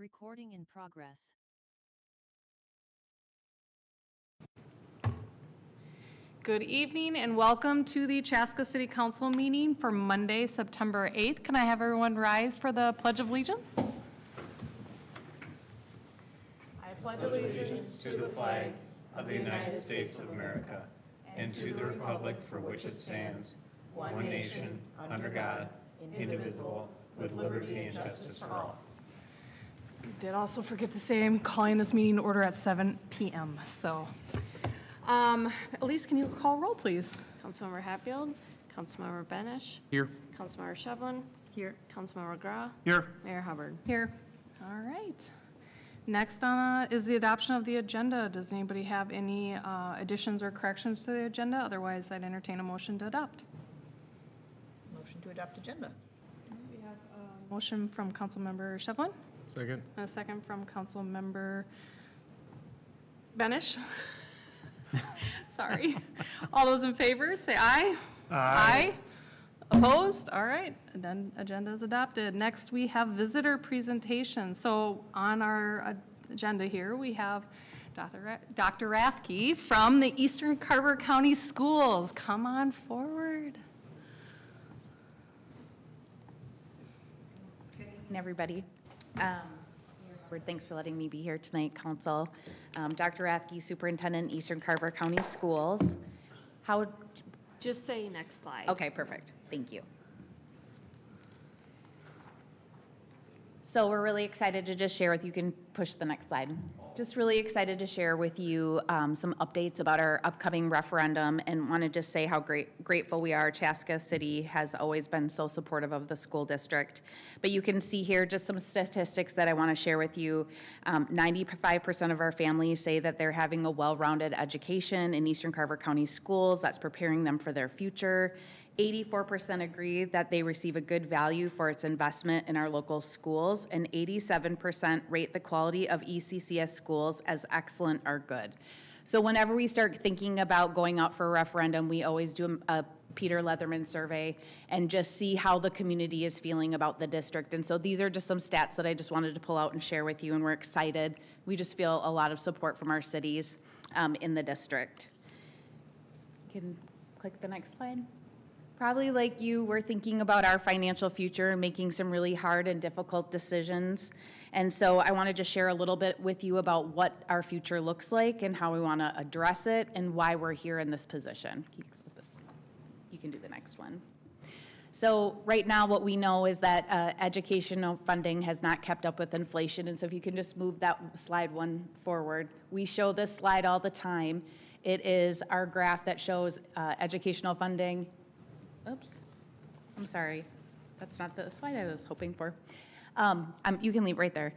Recording in progress. Good evening and welcome to the Chaska City Council meeting for Monday, September 8th. Can I have everyone rise for the Pledge of Allegiance? I pledge allegiance to the flag of the United States of America and to the republic for which it stands, one nation, under God, indivisible, with liberty and justice for all. I did also forget to say I'm calling this meeting to order at 7 p.m. So, Elise, can you call roll, please? Councilmember Hatfield, Councilmember Benish. Here. Councilmember Shevlin. Here. Councilmember Grau. Here. Mayor Hubbard. Here. All right. Next on is the adoption of the agenda. Does anybody have any additions or corrections to the agenda? Otherwise, I'd entertain a motion to adopt. Motion to adopt agenda. We have a motion from Councilmember Shevlin. Second. And a second from Councilmember Benish. Sorry. All those in favor, say aye. Aye. Opposed? All right. And then agenda is adopted. Next, we have visitor presentation. So on our agenda here, we have Dr. Rathke from the Eastern Carver County Schools. Come on forward. Good evening, everybody. Thanks for letting me be here tonight, Council. Dr. Rathke, Superintendent, Eastern Carver County Schools. Just say next slide. Okay, perfect. Thank you. So we're really excited to just share with you. You can push the next slide. Just really excited to share with you some updates about our upcoming referendum, and want to just say how grateful we are. Chaska City has always been so supportive of the school district. But you can see here just some statistics that I want to share with you. 95% of our families say that they're having a well-rounded education in Eastern Carver County schools that's preparing them for their future. 84% agree that they receive a good value for its investment in our local schools, and 87% rate the quality of ECCS schools as excellent or good. So whenever we start thinking about going out for a referendum, we always do a Peter Leatherman survey and just see how the community is feeling about the district. And so these are just some stats that I just wanted to pull out and share with you, and we're excited. We just feel a lot of support from our cities in the district. You can click the next slide. Probably like you, we're thinking about our financial future and making some really hard and difficult decisions. And so I want to just share a little bit with you about what our future looks like and how we want to address it and why we're here in this position. You can do the next one. So right now what we know is that educational funding has not kept up with inflation. And so if you can just move that slide one forward. We show this slide all the time. It is our graph that shows educational funding. Oops, I'm sorry. That's not the slide I was hoping for. You can leave right there.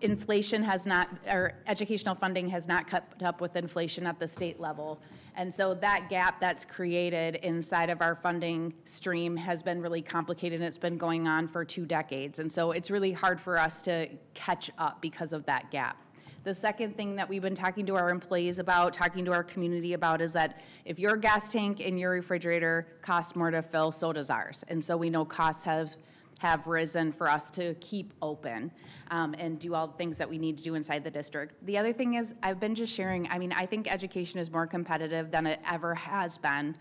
Inflation has not, or educational funding has not kept up with inflation at the state level. And so that gap that's created inside of our funding stream has been really complicated, and it's been going on for 2 decades. And so it's really hard for us to catch up because of that gap. The second thing that we've been talking to our employees about, talking to our community about, is that if your gas tank and your refrigerator cost more to fill, so does ours. And so we know costs have risen for us to keep open and do all the things that we need to do inside the district. The other thing is, I've been just sharing, I think education is more competitive than it ever has been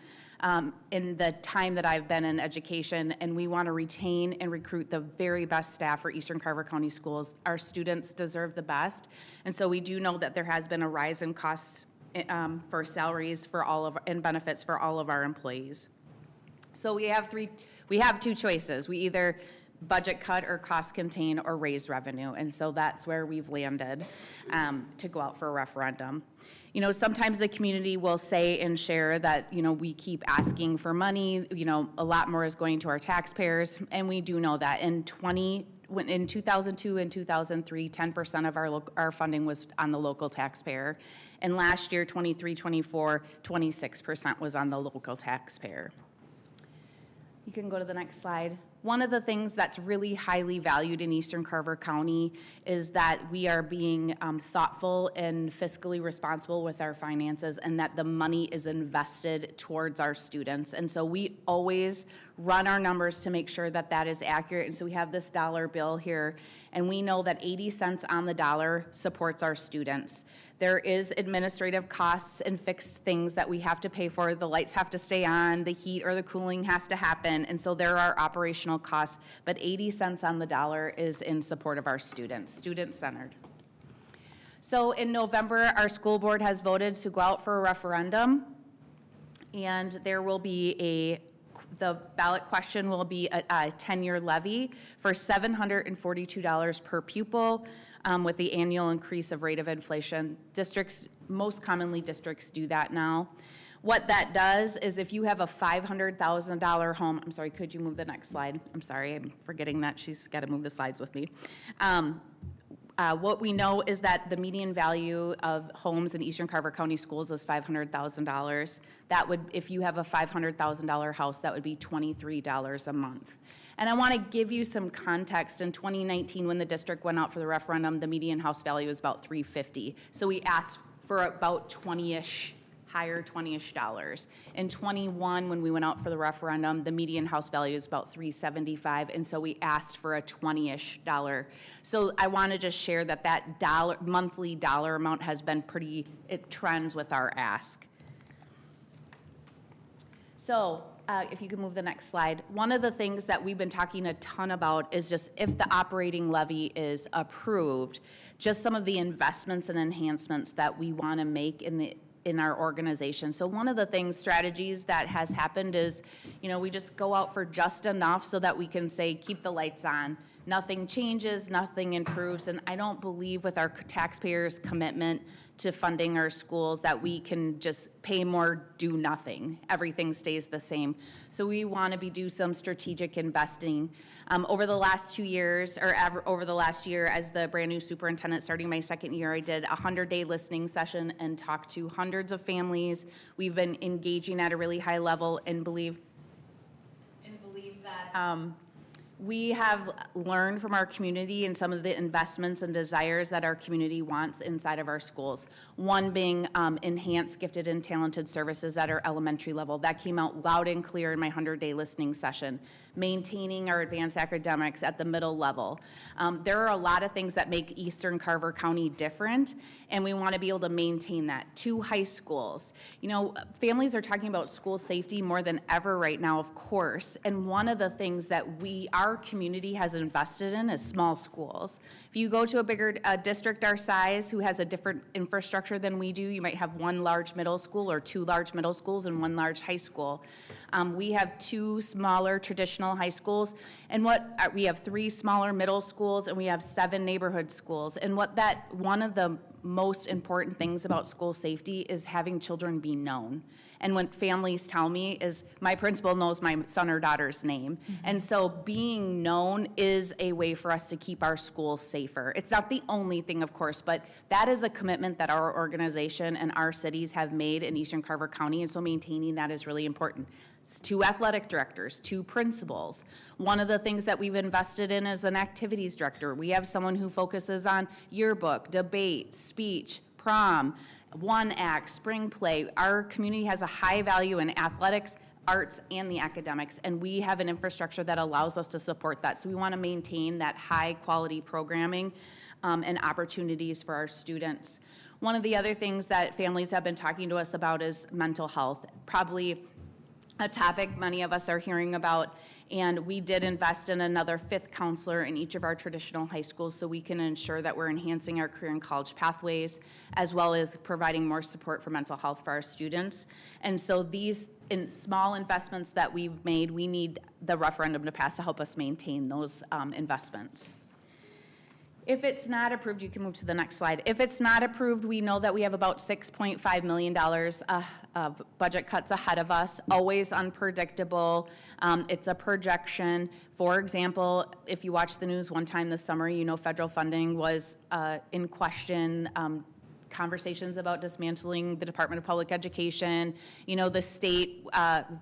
in the time that I've been in education, and we want to retain and recruit the very best staff for Eastern Carver County Schools. Our students deserve the best, and so we do know that there has been a rise in costs for salaries for and benefits for all of our employees. So we have 2 choices. We either budget cut or cost contain or raise revenue, and so that's where we've landed to go out for a referendum. You know, sometimes the community will say and share that, we keep asking for money, a lot more is going to our taxpayers, and we do know that. In 2002 and 2003, 10% of our funding was on the local taxpayer, and last year, 23-24, 26% was on the local taxpayer. You can go to the next slide. One of the things that's really highly valued in Eastern Carver County is that we are being thoughtful and fiscally responsible with our finances, and that the money is invested towards our students. And so we always run our numbers to make sure that that is accurate. And so we have this dollar bill here, and we know that 80 cents on the dollar supports our students. There is administrative costs and fixed things that we have to pay for. The lights have to stay on, the heat or the cooling has to happen, and so there are operational costs, but 80 cents on the dollar is in support of our students, student-centered. So in November, our school board has voted to go out for a referendum, and there will be the ballot question will be a 10-year levy for $742 per pupil with the annual increase of rate of inflation. Districts, most commonly districts do that now. What that does is if you have a $500,000 home, I'm sorry, could you move the next slide? I'm sorry, I'm forgetting that she's got to move the slides with me. What we know is that the median value of homes in Eastern Carver County schools is $500,000. That would, if you have a $500,000 house, that would be $23 a month. And I want to give you some context. In 2019, when the district went out for the referendum, the median house value was about $350. So we asked for about 20-ish, higher $20-ish dollars. In 21, when we went out for the referendum, the median house value is about $375, and so we asked for a 20-ish dollar. So I want to just share that that monthly dollar amount has been pretty, it trends with our ask. So if you could move the next slide. One of the things that we've been talking a ton about is just if the operating levy is approved, just some of the investments and enhancements that we want to make in our organization. So one of the strategies that has happened is, we just go out for just enough so that we can say, keep the lights on. Nothing changes, nothing improves, and I don't believe with our taxpayers' commitment to funding our schools that we can just pay more, do nothing. Everything stays the same. So we want to do some strategic investing. Over the last 2 years, or over the last year as the brand new superintendent starting my second year, I did a 100-day listening session and talked to hundreds of families. We've been engaging at a really high level and believe that we have learned from our community and some of the investments and desires that our community wants inside of our schools. One being enhanced gifted and talented services at our elementary level. That came out loud and clear in my 100-day listening session. Maintaining our advanced academics at the middle level. There are a lot of things that make Eastern Carver County different, and we want to be able to maintain that. 2 high schools. Families are talking about school safety more than ever right now, of course, and one of the things that our community has invested in is small schools. If you go to a bigger district our size who has a different infrastructure than we do, you might have 1 large middle school or 2 large middle schools and 1 large high school. We have 2 smaller traditional high schools, and we have 3 smaller middle schools, and we have 7 neighborhood schools. And one of the most important things about school safety is having children be known. And what families tell me is, my principal knows my son or daughter's name. Mm-hmm. And so being known is a way for us to keep our schools safer. It's not the only thing, of course, but that is a commitment that our organization and our cities have made in Eastern Carver County, and so maintaining that is really important. 2 athletic directors, 2 principals. One of the things that we've invested in is an activities director. We have someone who focuses on yearbook, debate, speech, prom, 1-act, spring play. Our community has a high value in athletics, arts, and the academics, and we have an infrastructure that allows us to support that. So we want to maintain that high quality programming and opportunities for our students. One of the other things that families have been talking to us about is mental health. Probably a topic many of us are hearing about, and we did invest in another 5th counselor in each of our traditional high schools so we can ensure that we're enhancing our career and college pathways, as well as providing more support for mental health for our students. And so these small investments that we've made, we need the referendum to pass to help us maintain those investments. If it's not approved, you can move to the next slide. If it's not approved, we know that we have about $6.5 million of budget cuts ahead of us, always unpredictable. It's a projection. For example, if you watch the news one time this summer, federal funding was in question. Conversations about dismantling the Department of Public Education. The state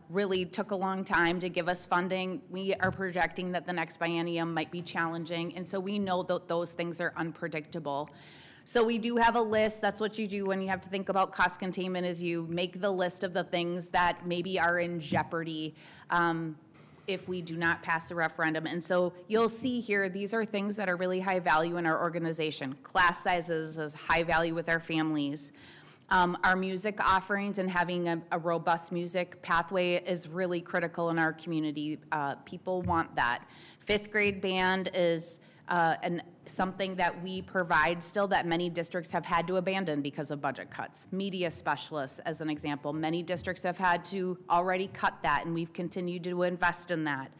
really took a long time to give us funding. We are projecting that the next biennium might be challenging, and so we know that those things are unpredictable. So we do have a list. That's what you do when you have to think about cost containment, is you make the list of the things that maybe are in jeopardy. if we do not pass the referendum. And so you'll see here, these are things that are really high value in our organization. Class sizes is high value with our families. Our music offerings and having a robust music pathway is really critical in our community. People want that. Fifth grade band is something that we provide still that many districts have had to abandon because of budget cuts. Media specialists, as an example, many districts have had to already cut that, and we've continued to invest in that.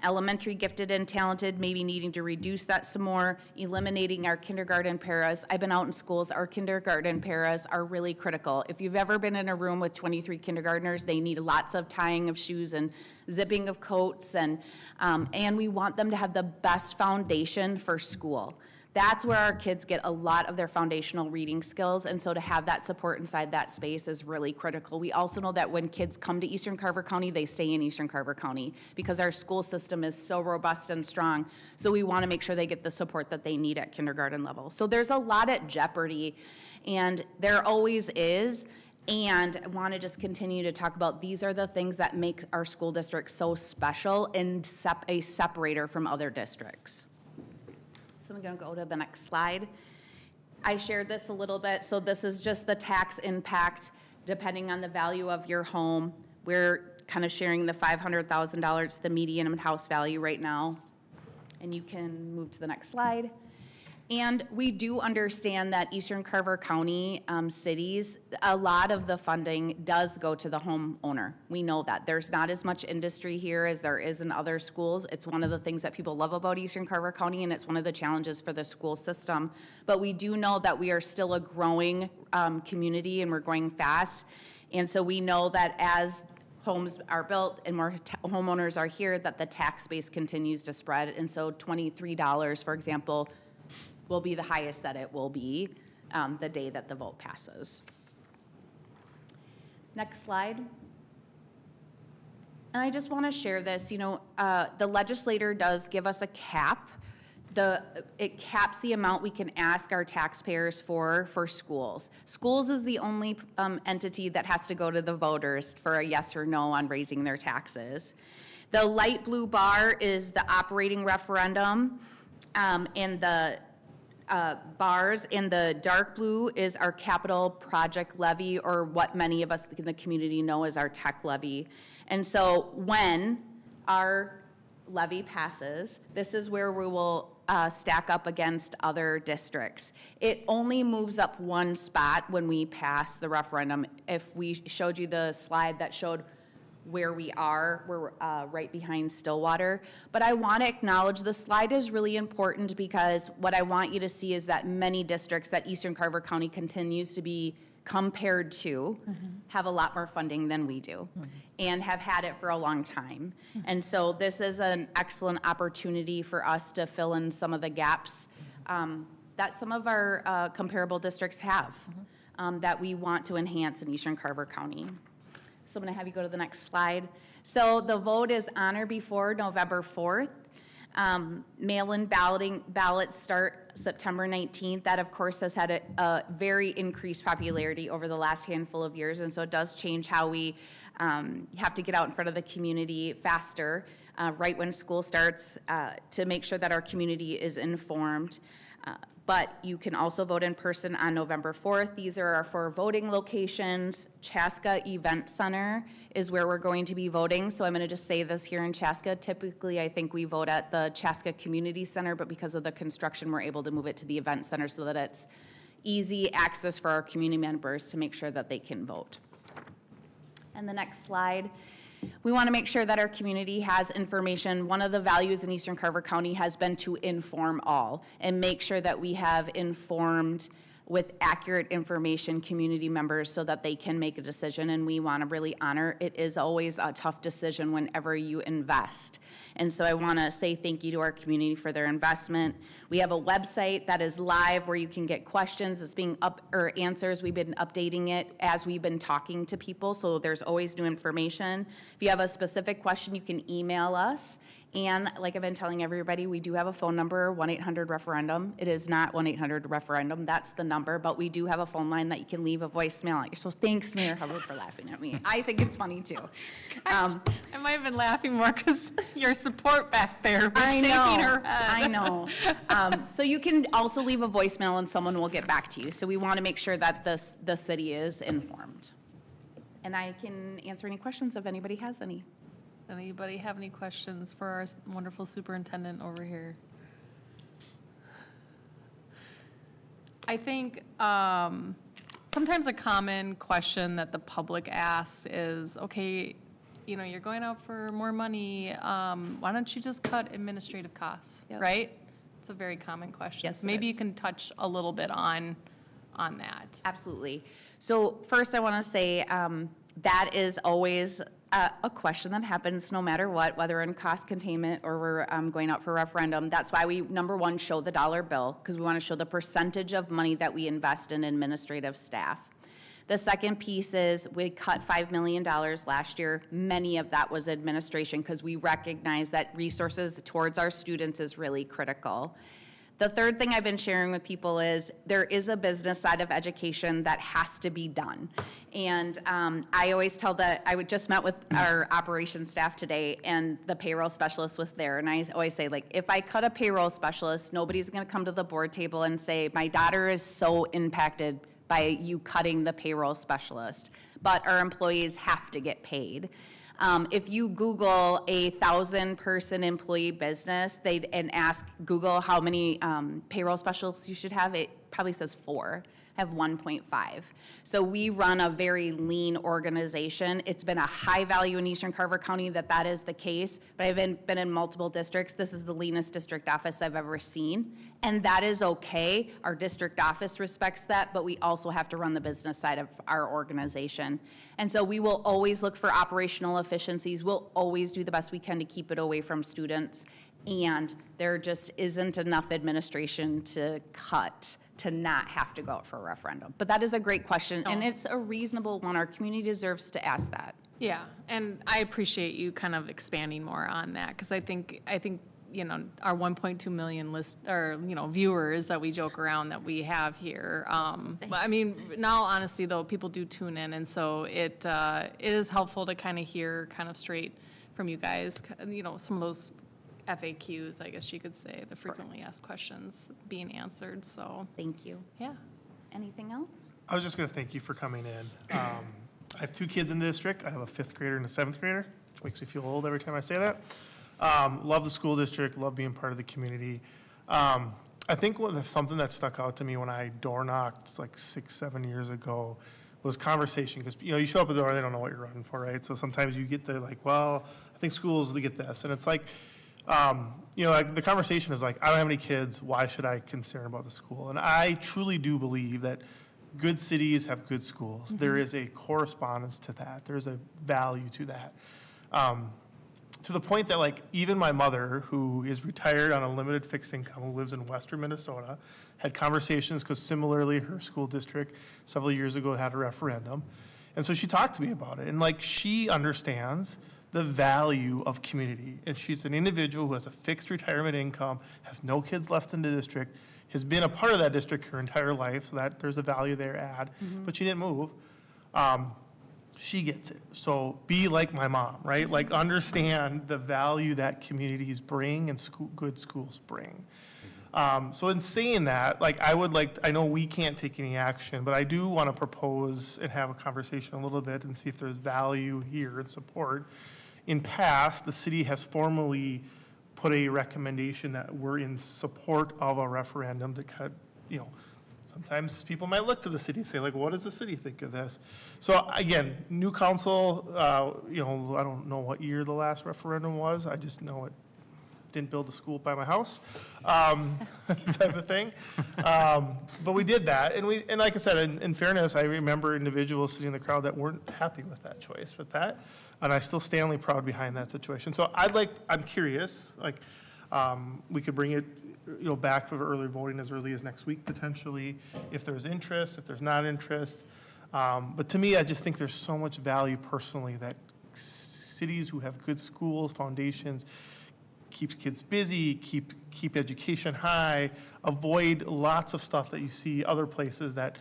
Elementary gifted and talented, maybe needing to reduce that some more, eliminating our kindergarten paras. I've been out in schools, our kindergarten paras are really critical. If you've ever been in a room with 23 kindergartners, they need lots of tying of shoes and zipping of coats, and we want them to have the best foundation for school. That's where our kids get a lot of their foundational reading skills, and so to have that support inside that space is really critical. We also know that when kids come to Eastern Carver County, they stay in Eastern Carver County because our school system is so robust and strong, so we want to make sure they get the support that they need at kindergarten level. So there's a lot at jeopardy, and there always is, and I want to just continue to talk about these are the things that make our school district so special and a separator from other districts. So I'm going to go to the next slide. I shared this a little bit. So this is just the tax impact depending on the value of your home. We're kind of sharing the $500,000, the median house value right now. And you can move to the next slide. And we do understand that Eastern Carver County cities, a lot of the funding does go to the homeowner. We know that. There's not as much industry here as there is in other schools. It's one of the things that people love about Eastern Carver County, and it's one of the challenges for the school system. But we do know that we are still a growing community, and we're growing fast. And so we know that as homes are built and more homeowners are here, that the tax base continues to spread. And so $23, for example, will be the highest that it will be the day that the vote passes. Next slide. And I just want to share this. You know, the legislator does give us a cap. It caps the amount we can ask our taxpayers for schools. Schools is the only entity that has to go to the voters for a yes or no on raising their taxes. The light blue bar is the operating referendum, and the bars in the dark blue is our capital project levy, or what many of us in the community know as our tech levy. And so when our levy passes, this is where we will stack up against other districts. It only moves up one spot when we pass the referendum. If we showed you the slide that showed where we are, we're right behind Stillwater. But I want to acknowledge the slide is really important because what I want you to see is that many districts that Eastern Carver County continues to be compared to have a lot more funding than we do and have had it for a long time. And so this is an excellent opportunity for us to fill in some of the gaps that some of our comparable districts have that we want to enhance in Eastern Carver County. So I'm going to have you go to the next slide. So the vote is on or before November 4th. Mail-in ballots start September 19th. That, of course, has had a very increased popularity over the last handful of years, and so it does change how we have to get out in front of the community faster, right when school starts, to make sure that our community is informed. But you can also vote in person on November 4th. These are our 4 voting locations. Chaska Event Center is where we're going to be voting. So I'm going to just say this here in Chaska. Typically, I think we vote at the Chaska Community Center, but because of the construction, we're able to move it to the event center so that it's easy access for our community members to make sure that they can vote. And the next slide. We want to make sure that our community has information. One of the values in Eastern Carver County has been to inform all and make sure that we have informed with accurate information community members so that they can make a decision, and we want to really honor it is always a tough decision whenever you invest. And so I want to say thank you to our community for their investment. We have a website that is live where you can get questions. It's being answers. We've been updating it as we've been talking to people, so there's always new information. If you have a specific question, you can email us, And like I've been telling everybody, we do have a phone number, 1-800-REFERENDUM. It is not 1-800-REFERENDUM, that's the number, but we do have a phone line that you can leave a voicemail. You're supposed, thanks, Mayor Hubbard, for laughing at me. I think it's funny too. I might have been laughing more because your support back there was I shaking know, her head. I know. So you can also leave a voicemail and someone will get back to you. So we want to make sure that the city is informed. And I can answer any questions if anybody has any. Anybody have any questions for our wonderful superintendent over here? I think sometimes a common question that the public asks is, okay, you know, you're going out for more money, why don't you just cut administrative costs, Yep. right? It's a very common question. Yes, So it maybe you is. can touch a little bit on that. Absolutely. So first I want to say that is always a question that happens no matter what, whether in cost containment or we're going out for referendum. That's why we, number one, show the dollar bill, because we want to show the percentage of money that we invest in administrative staff. The second piece is we cut $5 million last year. Many of that was administration because we recognize that resources towards our students is really critical. The third thing I've been sharing with people is there is a business side of education that has to be done. And I always tell I just met with our operations staff today and the payroll specialist was there. And I always say, like, if I cut a payroll specialist, nobody's gonna come to the board table and say, my daughter is so impacted by you cutting the payroll specialist. But our employees have to get paid. If you Google a 1,000-person employee business and ask Google how many payroll specialists you should have, it probably says 4. I have 1.5. So we run a very lean organization. It's been a high value in Eastern Carver County that is the case, but I've been in multiple districts. This is the leanest district office I've ever seen, and that is okay. Our district office respects that, but we also have to run the business side of our organization. And so we will always look for operational efficiencies. We'll always do the best we can to keep it away from students, and there just isn't enough administration to cut to not have to go out for a referendum. But that is a great question, and it's a reasonable one. Our community deserves to ask that. Yeah, and I appreciate you kind of expanding more on that, because I think, you know, our 1.2 million viewers that we joke around that we have here. But I mean, in all honesty though, people do tune in, and so it is helpful to kind of hear kind of straight from you guys, you know, some of those FAQs, I guess you could say, the frequently asked questions being answered, so. Thank you. Yeah. Anything else? I was just going to thank you for coming in. I have 2 kids in the district. I have a 5th grader and a 7th grader, which makes me feel old every time I say that. Love the school district, love being part of the community. I think something that stuck out to me when I door knocked like 6-7 years ago was conversation, because you show up at the door, they don't know what you're running for, right? So sometimes you get there like, well, I think schools they get this, and it's like, like the conversation is like, I don't have any kids, why should I concern about the school? And I truly do believe that good cities have good schools. Mm-hmm. There is a correspondence to that. There's a value to that. To the point that, like, even my mother, who is retired on a limited fixed income, who lives in western Minnesota, had conversations because similarly her school district several years ago had a referendum. And so she talked to me about it. And, like, she understands the value of community. And she's an individual who has a fixed retirement income, has no kids left in the district, has been a part of that district her entire life, so that there's a value there add, but she didn't move. She gets it. So be like my mom, right? Like understand the value that communities bring and good schools bring. So in saying that, like I know we can't take any action, but I do want to propose and have a conversation a little bit and see if there's value here and support. In past, the city has formally put a recommendation that we're in support of a referendum to kind of, sometimes people might look to the city and say, like, what does the city think of this? So again, new council, I don't know what year the last referendum was. I just know it didn't build a school by my house, type of thing. But we did that, and like I said, in fairness, I remember individuals sitting in the crowd that weren't happy with that choice, and I still stand proud behind that situation. So I'm curious, we could bring it, back for early voting as early as next week potentially, if there's interest, if there's not interest. But to me, I just think there's so much value personally that cities who have good schools, foundations, keeps kids busy, keep education high, avoid lots of stuff that you see other places that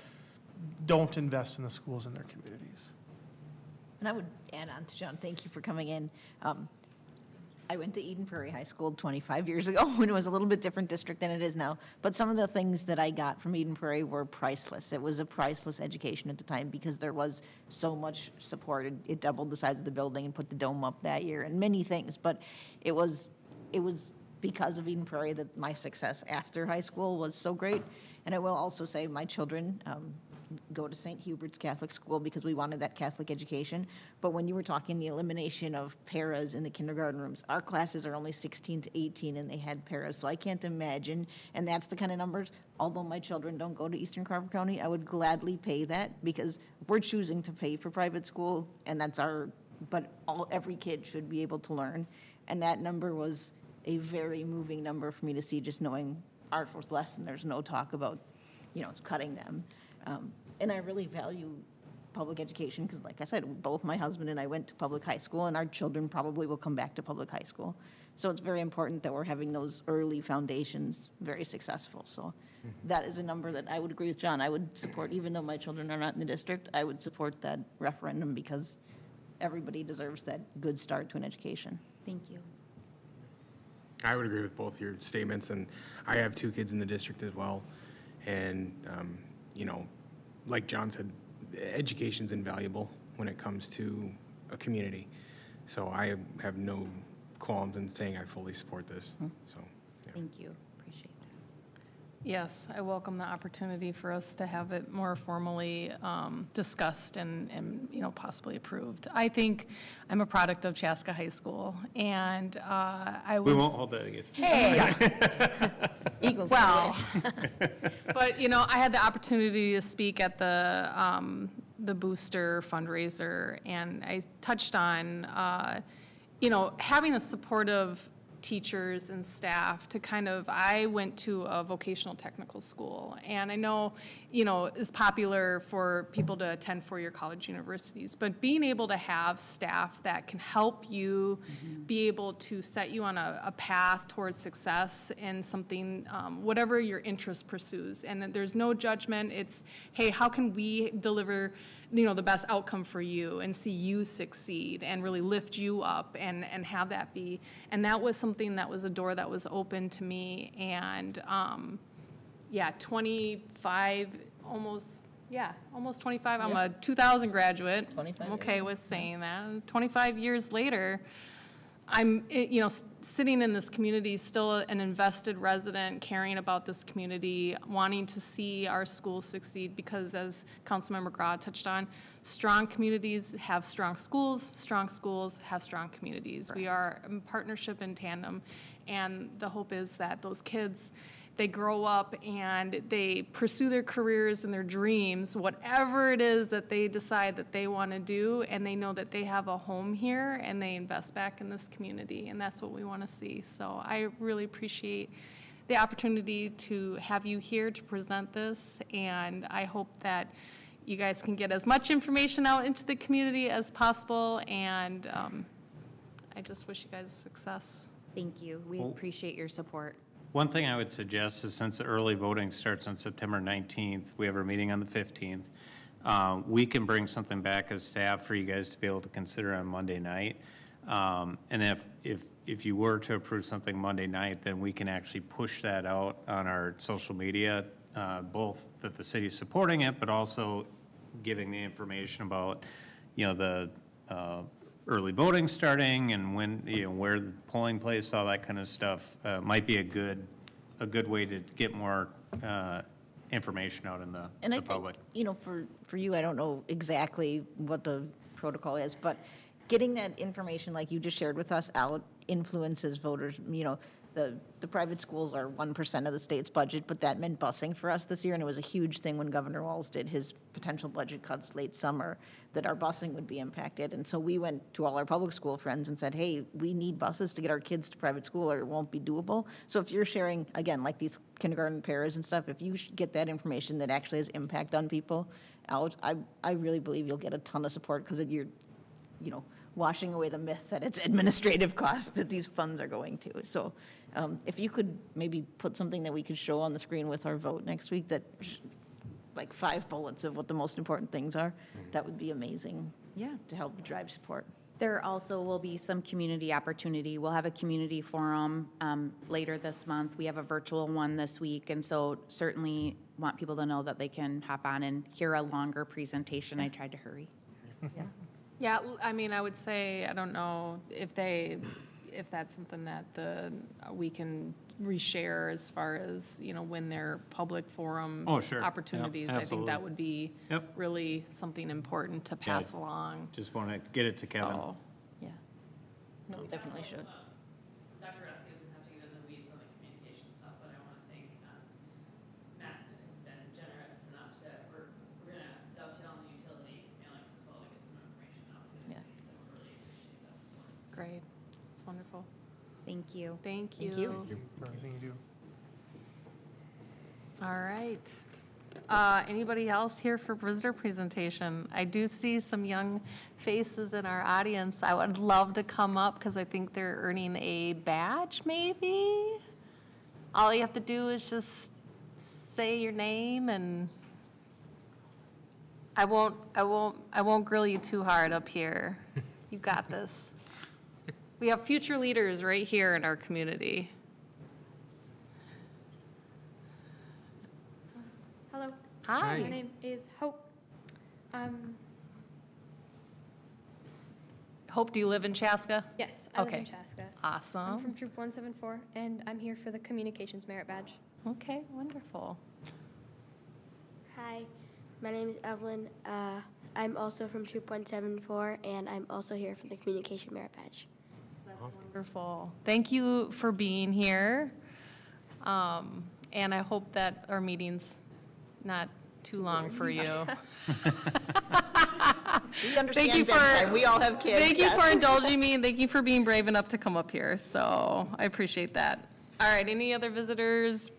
don't invest in the schools in their communities. And I would add on to John, thank you for coming in. I went to Eden Prairie High School 25 years ago when it was a little bit different district than it is now. But some of the things that I got from Eden Prairie were priceless. It was a priceless education at the time because there was so much support. It doubled the size of the building and put the dome up that year and many things. But it was because of Eden Prairie that my success after high school was so great. And I will also say my children go to St. Hubert's Catholic School because we wanted that Catholic education. But when you were talking the elimination of paras in the kindergarten rooms, our classes are only 16 to 18 and they had paras. So I can't imagine, and that's the kind of numbers, although my children don't go to Eastern Crawford County, I would gladly pay that because we're choosing to pay for private school and that's but every kid should be able to learn. And that number was a very moving number for me to see, just knowing ours was less and there's no talk about, cutting them. And I really value public education because, like I said, both my husband and I went to public high school, and our children probably will come back to public high school. So it's very important that we're having those early foundations very successful. So that is a number that I would agree with John. I would support, even though my children are not in the district, I would support that referendum because everybody deserves that good start to an education. Thank you. I would agree with both your statements, and I have 2 kids in the district as well. And, like John said, education's invaluable when it comes to a community. So I have no qualms in saying I fully support this. So, yeah. Thank you. Appreciate that. Yes, I welcome the opportunity for us to have it more formally discussed and possibly approved. I think I'm a product of Chaska High School, and I was. We won't hold that against you. Hey, Eagles. well, but I had the opportunity to speak at the booster fundraiser, and I touched on having a supportive teachers and staff to I went to a vocational technical school, and I know, it's popular for people to attend four-year college universities, but being able to have staff that can help you be able to set you on a path towards success in something, whatever your interest pursues. And there's no judgment. It's, hey, how can we deliver the best outcome for you and see you succeed and really lift you up and have that be. And that was something that was a door that was open to me. And 25, almost 25. I'm a 2000 graduate. 25, I'm okay with saying that. And 25 years later, I'm, sitting in this community, still an invested resident, caring about this community, wanting to see our schools succeed because, as Councilmember Grau touched on, strong communities have strong schools have strong communities. We are in partnership in tandem, and the hope is that those kids, they grow up and they pursue their careers and their dreams, whatever it is that they decide that they want to do, and they know that they have a home here and they invest back in this community, and that's what we want to see. So I really appreciate the opportunity to have you here to present this, and I hope that you guys can get as much information out into the community as possible, and I just wish you guys success. Thank you. We appreciate your support. One thing I would suggest is, since the early voting starts on September 19th, we have our meeting on the 15th, we can bring something back as staff for you guys to be able to consider on Monday night. And if you were to approve something Monday night, then we can actually push that out on our social media, both that the city's supporting it, but also giving the information about, the early voting starting and when, where the polling place, all that kind of stuff, might be a good way to get more information out in the public. For you, I don't know exactly what the protocol is, but getting that information like you just shared with us out influences voters. The private schools are 1% of the state's budget, but that meant busing for us this year, and it was a huge thing when Governor Walz did his potential budget cuts late summer, that our busing would be impacted. And so we went to all our public school friends and said, hey, we need buses to get our kids to private school or it won't be doable. So if you're sharing, again, like these kindergarten pairs and stuff, if you get that information that actually has impact on people out, I really believe you'll get a ton of support because washing away the myth that it's administrative costs that these funds are going to. So if you could maybe put something that we could show on the screen with our vote next week, that like 5 bullets of what the most important things are, that would be amazing. Yeah. To help drive support. There also will be some community opportunity. We'll have a community forum later this month. We have a virtual one this week, and so certainly want people to know that they can hop on and hear a longer presentation. I tried to hurry. Yeah. Yeah, I mean, I would say, I don't know if that's something that we can reshare as far as, when they're public forum Oh, sure. Yep, opportunities. I think absolutely. that would be Yep. really something important to pass along. Just want to get it to Kevin. So, Yeah. No, we definitely should. Dr. Rathke doesn't have to get in the weeds on the communication stuff, but I want to thank Matt has been generous enough that we're going to dovetail on the utility mailings as well to get some information out to the Yeah. city, so we really appreciate that support. great. It's wonderful. Thank you. Thank you. Thank you. For everything you do. All right. Anybody else here for visitor presentation? I do see some young faces in our audience. I would love to come up because I think they're earning a badge, maybe? All you have to do is just say your name, and I won't grill you too hard up here. You've got this. We have future leaders right here in our community. Hello. Hi. My name is Hope. Hope, do you live in Chaska? Yes, I live in Okay. Chaska. I'm Awesome. from Troop 174, and I'm here for the Communications Merit Badge. Okay, wonderful. Hi, my name is Evelyn. I'm also from Troop 174, and I'm also here for the Communication Merit Badge. Wonderful. Thank you for being here. And I hope that our meeting's not too long for you. We understand you for- bedtime. We all have kids. Thank you yes. for indulging me, and thank you for being brave enough to come up here. So I appreciate that. All right, any other visitors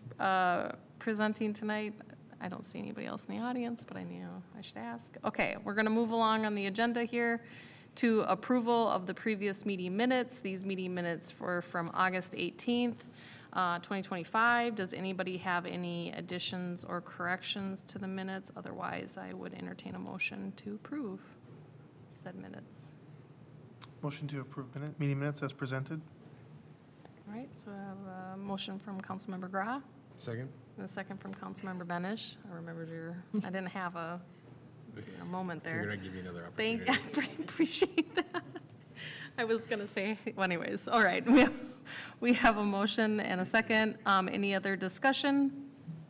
presenting tonight? I don't see anybody else in the audience, but I knew I should ask. Okay, we're going to move along on the agenda here to approval of the previous meeting minutes. These meeting minutes were from August 18th, 2025. Does anybody have any additions or corrections to the minutes? Otherwise, I would entertain a motion to approve said minutes. Motion to approve meeting minutes as presented. All right, so I have a motion from Councilmember Grah Second? and a second from Councilmember Benish. I remembered I didn't have a moment there. Figured I'd give you another Thank, opportunity. I appreciate that. I was gonna say, well, anyways, all right. We have a motion and a second. Any other discussion?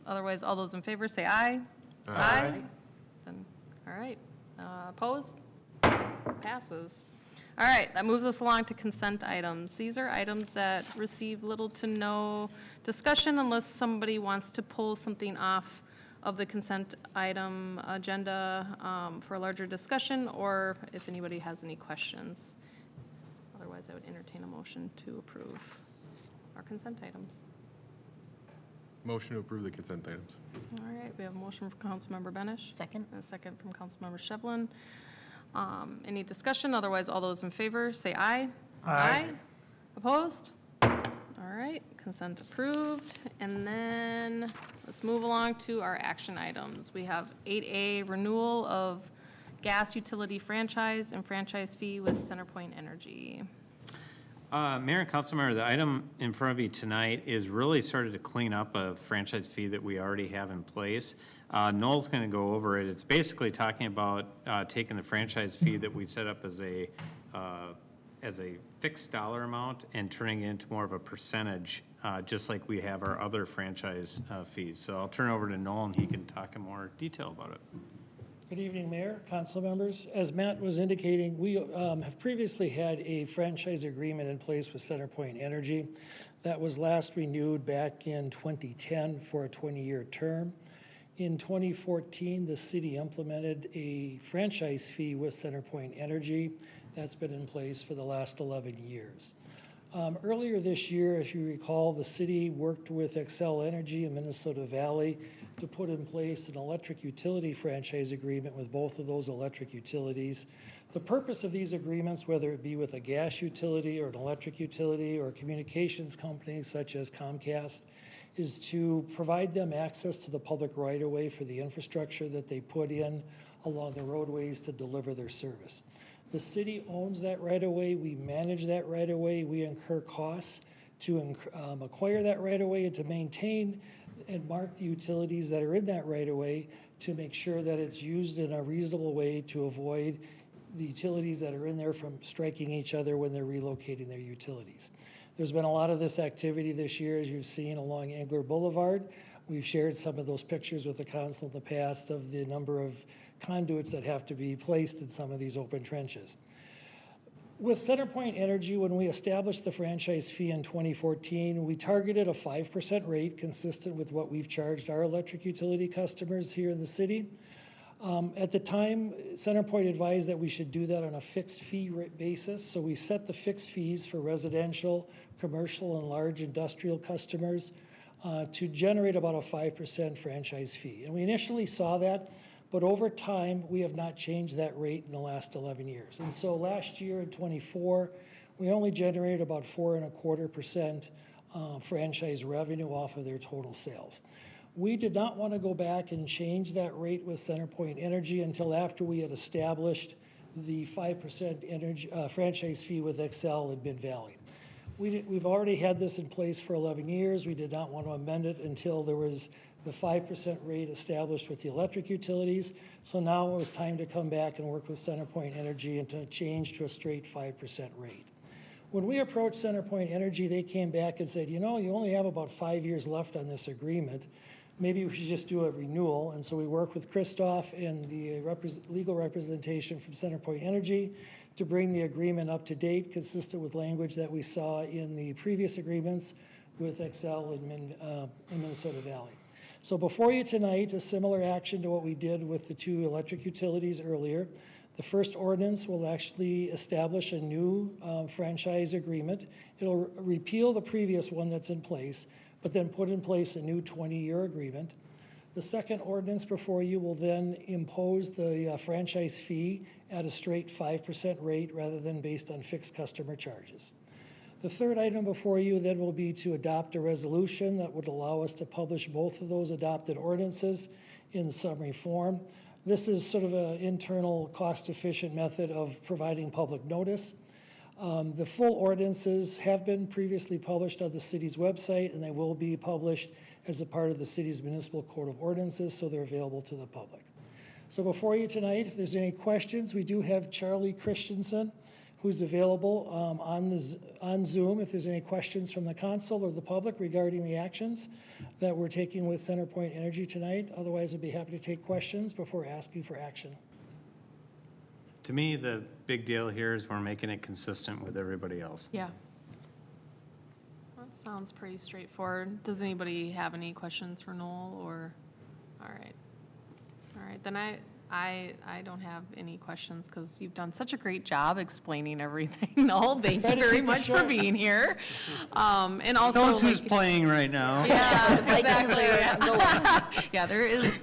Otherwise, all those in favor say aye. Aye. Then, all right. Opposed? Passes. All right, that moves us along to consent items. These are items that receive little to no discussion unless somebody wants to pull something off of the consent item agenda for a larger discussion, or if anybody has any questions. Otherwise, I would entertain a motion to approve our consent items. Motion to approve the consent items. All right, we have a motion from Councilmember Benish. Second. And a second from Councilmember Shevlin. Any discussion? Otherwise, all those in favor, say aye. Aye. Opposed? All right, consent approved. And then let's move along to our action items. We have 8A, renewal of gas utility franchise and franchise fee with CenterPoint Energy. Mayor and Councilmember, the item in front of you tonight is really started to clean up a franchise fee that we already have in place. Noel's going to go over it. It's basically talking about taking the franchise fee that we set up as a fixed dollar amount and turning it into more of a percentage, just like we have our other franchise fees. So I'll turn it over to Noel and he can talk in more detail about it. Good evening, Mayor, council members. As Matt was indicating, we have previously had a franchise agreement in place with CenterPoint Energy. That was last renewed back in 2010 for a 20-year term. In 2014, the city implemented a franchise fee with CenterPoint Energy. That's been in place for the last 11 years. Earlier this year, if you recall, the city worked with Xcel Energy in Minnesota Valley to put in place an electric utility franchise agreement with both of those electric utilities. The purpose of these agreements, whether it be with a gas utility or an electric utility or communications companies such as Comcast, is to provide them access to the public right-of-way for the infrastructure that they put in along the roadways to deliver their service. The city owns that right-of-way, we manage that right-of-way, we incur costs to acquire that right-of-way and to maintain and mark the utilities that are in that right-of-way to make sure that it's used in a reasonable way to avoid the utilities that are in there from striking each other when they're relocating their utilities. There's been a lot of this activity this year, as you've seen, along Engler Boulevard. We've shared some of those pictures with the council in the past of the number of conduits that have to be placed in some of these open trenches. With CenterPoint Energy, when we established the franchise fee in 2014, we targeted a 5% rate consistent with what we've charged our electric utility customers here in the city. At the time, CenterPoint advised that we should do that on a fixed fee rate basis. So we set the fixed fees for residential, commercial, and large industrial customers to generate about a 5% franchise fee. And we initially saw that, but over time, we have not changed that rate in the last 11 years. And so last year in '24, we only generated about 4.25% franchise revenue off of their total sales. We did not want to go back and change that rate with CenterPoint Energy until after we had established the 5% energy, franchise fee with Xcel in Mid-Valley. We've already had this in place for 11 years. We did not want to amend it until there was the 5% rate established with the electric utilities. So now it was time to come back and work with CenterPoint Energy and to change to a straight 5% rate. When we approached CenterPoint Energy, they came back and said, you know, you only have about 5 years left on this agreement. Maybe we should just do a renewal. And so we worked with Christoph and the legal representation from CenterPoint Energy to bring the agreement up to date, consistent with language that we saw in the previous agreements with Xcel in Minnesota Valley. So before you tonight, a similar action to what we did with the two electric utilities earlier. The first ordinance will actually establish a new franchise agreement. It'll repeal the previous one that's in place, but then put in place a new 20-year agreement. The second ordinance before you will then impose the franchise fee at a straight 5% rate rather than based on fixed customer charges. The third item before you then will be to adopt a resolution that would allow us to publish both of those adopted ordinances in summary form. This is sort of an internal cost-efficient method of providing public notice. The full ordinances have been previously published on the city's website, and they will be published as a part of the city's municipal code of ordinances, so they're available to the public. So before you tonight, if there's any questions, we do have Charlie Christensen, who's available on Zoom if there's any questions from the council or the public regarding the actions that we're taking with CenterPoint Energy tonight. Otherwise, I'd be happy to take questions before asking for action. To me, the big deal here is we're making it consistent with everybody else. Yeah. That sounds pretty straightforward. Does anybody have any questions for Noel or, all right. All right, then I don't have any questions because you've done such a great job explaining everything. Noel, thank you very much for being here. And also, Knows who's playing right now. yeah, exactly. Yeah, there is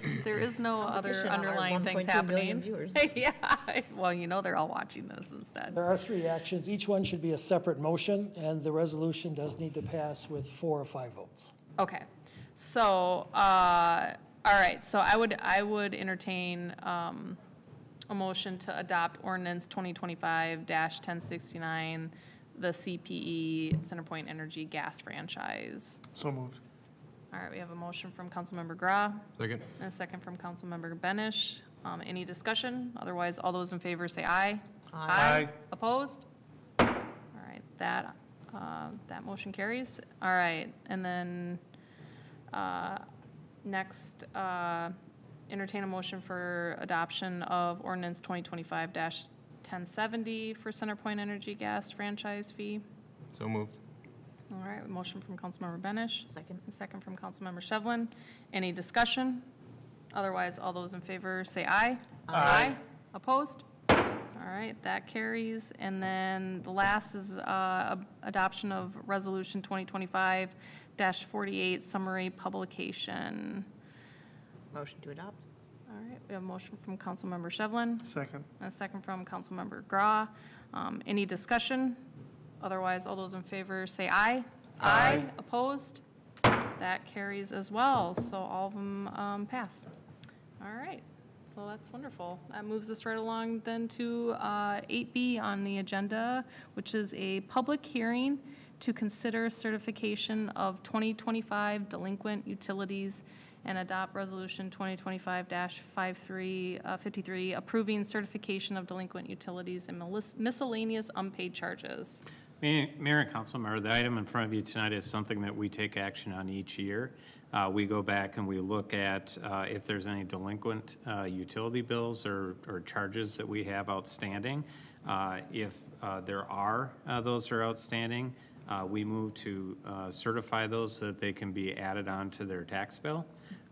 no other Competition on our underlying things 1.2 billion happening. viewers. Yeah, well, you know, they're all watching this instead. There are three actions. Each one should be a separate motion, and the resolution does need to pass with 4 or 5 votes. Okay, so, all right, so I would entertain a motion to adopt ordinance 2025-1069, the CPE CenterPoint Energy gas franchise. So moved. All right, we have a motion from Councilmember Grah Second. and a second from Councilmember Benish. Any discussion? Otherwise, all those in favor say aye. Aye. Opposed? All right, that motion carries. All right, and then next, entertain a motion for adoption of ordinance 2025-1070 for CenterPoint Energy gas franchise fee. So moved. All right, a motion from Councilmember Benish. Second. A second from Councilmember Shevlin. Any discussion? Otherwise, all those in favor say aye. Aye. Opposed? All All right, that carries. And then the last is adoption of Resolution 2025-48, summary publication. Motion to adopt? All right, we have a motion from Councilmember Shevlin, Second. and a second from Councilmember Grau. Any discussion? Otherwise, all those in favor say aye. Aye. Opposed? That carries as well, so all of them pass. All right, so that's wonderful. That moves us right along then to 8B on the agenda, which is a public hearing to consider certification of 2025 delinquent utilities and adopt Resolution 2025-53, approving certification of delinquent utilities and miscellaneous unpaid charges. Mayor and council member, the item in front of you tonight is something that we take action on each year. We go back and we look at if there's any delinquent utility bills or charges that we have outstanding. If there are those are outstanding, we move to certify those so that they can be added on to their tax bill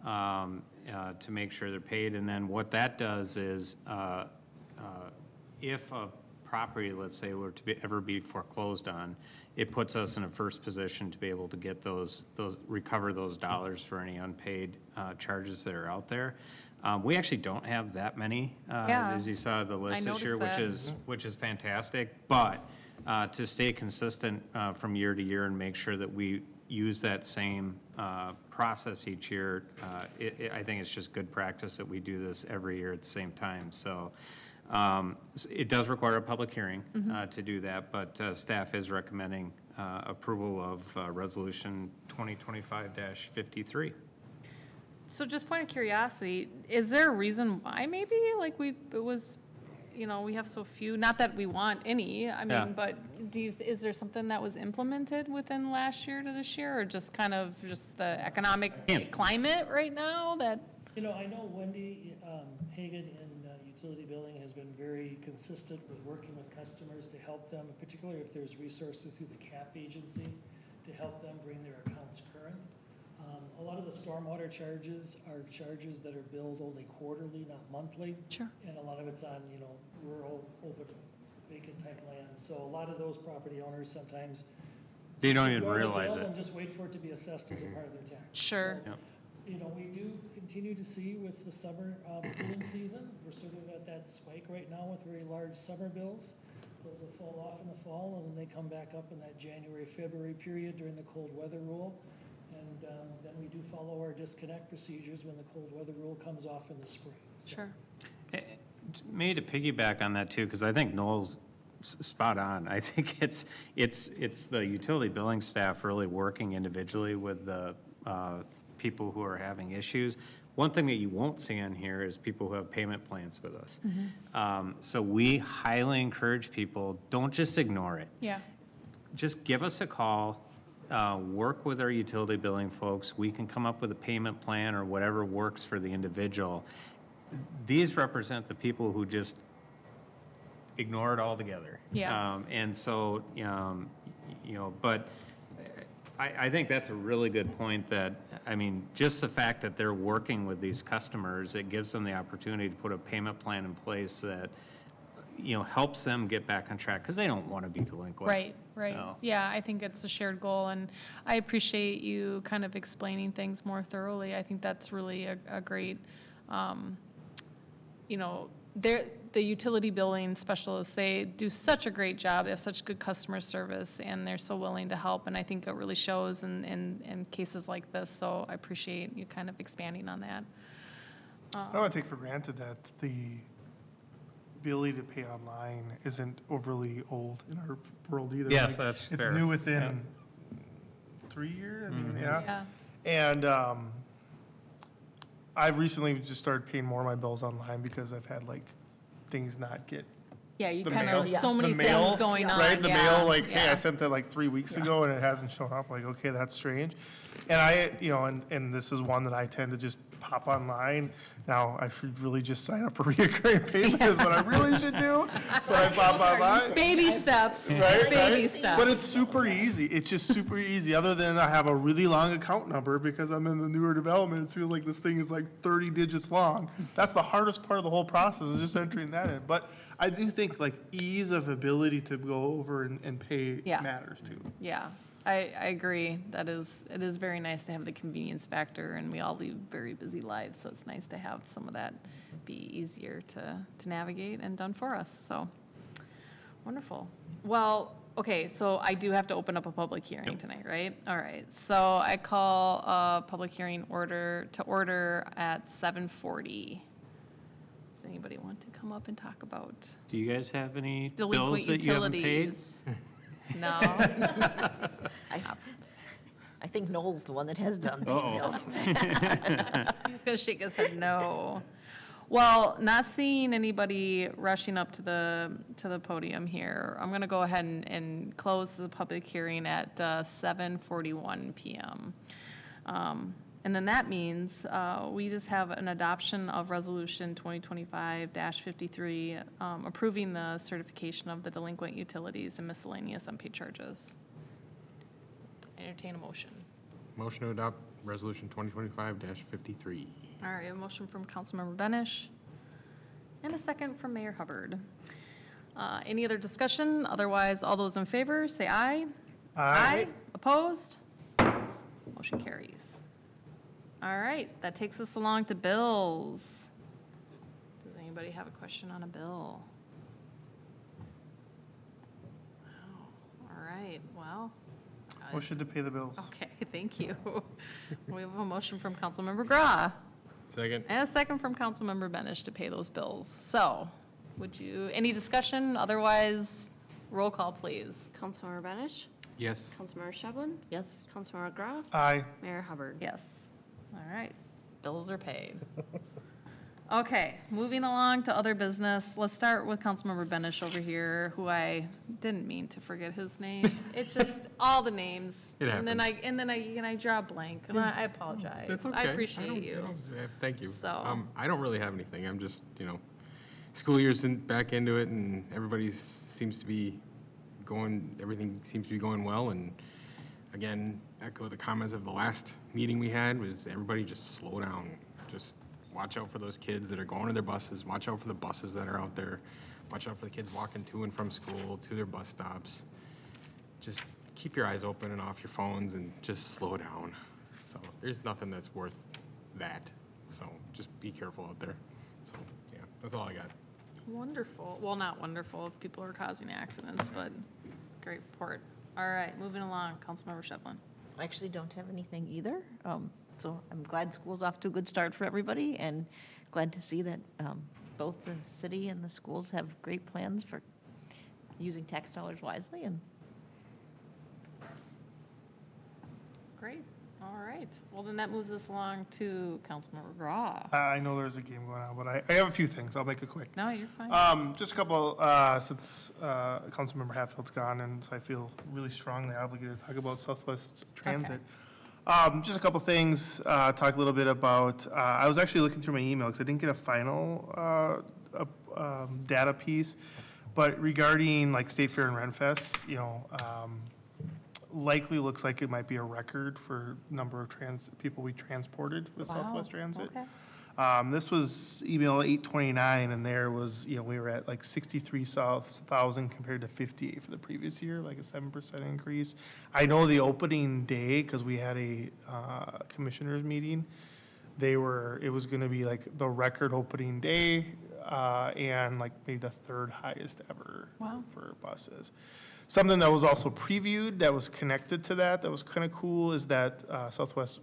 to make sure they're paid. And then what that does is if a property, let's say, were to ever be foreclosed on, it puts us in a first position to be able to get recover those dollars for any unpaid charges that are out there. We actually don't have that many, as you saw the list this year, which is fantastic. But to stay consistent from year to year and make sure that we use that same process each year, I think it's just good practice that we do this every year at the same time. So it does require a public hearing to do that, but staff is recommending approval of Resolution 2025-53. So just point of curiosity, is there a reason why maybe, like we have so few, not that we want any, I mean, Yeah. but is there something that was implemented within last year to this year, or just kind of just the economic climate right now that? You know, I know Wendy Hagan in utility billing has been very consistent with working with customers to help them, particularly if there's resources through the CAP agency to help them bring their accounts current. A lot of the stormwater charges are charges that are billed only quarterly, not monthly. Sure. And a lot of it's on, rural, open, vacant type land. So a lot of those property owners sometimes They don't even ignore the realize bill it. and just wait for it to be assessed as a part of their tax. Sure. So, Yep. we do continue to see with the summer cooling season, we're sort of at that spike right now with very large summer bills. Those will fall off in the fall, and then they come back up in that January, February period during the cold weather rule. And then we do follow our disconnect procedures when the cold weather rule comes off in the spring. So, Sure. Maybe to piggyback on that too, because I think Noel's spot on. I think it's the utility billing staff really working individually with the people who are having issues. One thing that you won't see on here is people who have payment plans with us. So we highly encourage people, don't just ignore it. Yeah. Just give us a call, work with our utility billing folks. We can come up with a payment plan or whatever works for the individual. These represent the people who just ignore it altogether. Yeah. And so, but I think that's a really good point that, just the fact that they're working with these customers, it gives them the opportunity to put a payment plan in place that, helps them get back on track, because they don't want to be delinquent. Right. So. Yeah, I think it's a shared goal, and I appreciate you kind of explaining things more thoroughly. I think that's really a great, the utility billing specialists, they do such a great job. They have such good customer service, and they're so willing to help, and I think it really shows in cases like this, so I appreciate you kind of expanding on that. I don't want to take for granted that the ability to pay online isn't overly old in our world either. Yes, that's fair. It's new within 3 years, Yeah. And I've recently just started paying more of my bills online because I've had things not get Yeah, you the kind mail, of, so many the mail, things going on. right? The yeah, mail, hey, yeah. I sent that 3 weeks ago and it hasn't shown up. Okay, that's strange. And I, you know, and this is one that I tend to just pop online. Now, I should really just sign up for reoccurring payment is what I really should do, but I pop online. Baby steps, Right, baby right? steps. But it's super easy. It's just super easy, other than I have a really long account number because I'm in the newer development. It feels like this thing is like 30 digits long. That's the hardest part of the whole process, is just entering that in. But I do think like ease of ability to go over and pay Yeah. matters too. Yeah, I agree. It is very nice to have the convenience factor, and we all lead very busy lives, so it's nice to have some of that be easier to navigate and done for us, so, wonderful. Well, okay, so I do have to open up a public hearing tonight, right? All right, so I call a public hearing to order at 7:40. Does anybody want to come up and talk about Do you guys have any delinquent bills that you haven't paid? utilities? No? I think Noel's the one that has done the Uh-oh. bills. He's gonna shake his head no. Well, not seeing anybody rushing up to the podium here, I'm gonna go ahead and close the public hearing at 7:41 PM. And then that means we just have an adoption of Resolution 2025-53, approving the certification of the delinquent utilities and miscellaneous unpaid charges. Entertain a motion. Motion to adopt Resolution 2025-53. All right, a motion from Councilmember Benish and a second from Mayor Hubbard. Any other discussion? Otherwise, all those in favor, say aye. Aye. Opposed? Motion carries. All right, that takes us along to bills. Does anybody have a question on a bill? Wow, all right, well. Motion to pay the bills. Okay, thank you. We have a motion from Councilmember Grah. Second. And a second from Councilmember Benish to pay those bills. So, any discussion? Otherwise, roll call, please. Councilmember Benish, Yes. Councilmember Shevlin, Yes? Councilmember Graf, Aye. Mayor Hubbard. Yes. All right, bills are paid. Okay, moving along to other business. Let's start with Councilmember Benish over here, who I didn't mean to forget his name. It just, all the names. It And then I draw a blank, and I apologize. That's I okay. appreciate don't- you. Thank you. So- I don't really have anything. I'm just, school year's back into it, and everybody seems to be everything seems to be going well. And again, echo the comments of the last meeting we had, was everybody just slow down. Just watch out for those kids that are going to their buses. Watch out for the buses that are out there. Watch out for the kids walking to and from school, to their bus stops. Just keep your eyes open and off your phones and just slow down. So there's nothing that's worth that. So just be careful out there. So, yeah, that's all I got. Wonderful. Well, not wonderful if people are causing accidents, but great report. All right, moving along, Councilmember Shevlin. I actually don't have anything either. So I'm glad school's off to a good start for everybody, and glad to see that both the city and the schools have great plans for using tax dollars wisely. And Great. All right. Well, then that moves us along to Councilmember Grah. I know there's a game going on, but I have a few things. I'll make it quick. No, you're fine. Just a couple, since Councilmember Hatfield's gone, and so I feel really strongly obligated to talk about Southwest Transit. Just a couple things, talk a little bit about, I was actually looking through my email, because I didn't get a final data piece, but regarding like State Fair and Renfest, likely looks like it might be a record for number of people we transported with Southwest Transit. Okay. This was email 829, and there was, we were at like 63,000 compared to 58 for the previous year, like a 7% increase. I know the opening day, because we had a commissioners meeting, it was going to be like the record opening day, and like maybe the third highest ever for buses. Something that was also previewed that was connected to that was kind of cool is that Southwest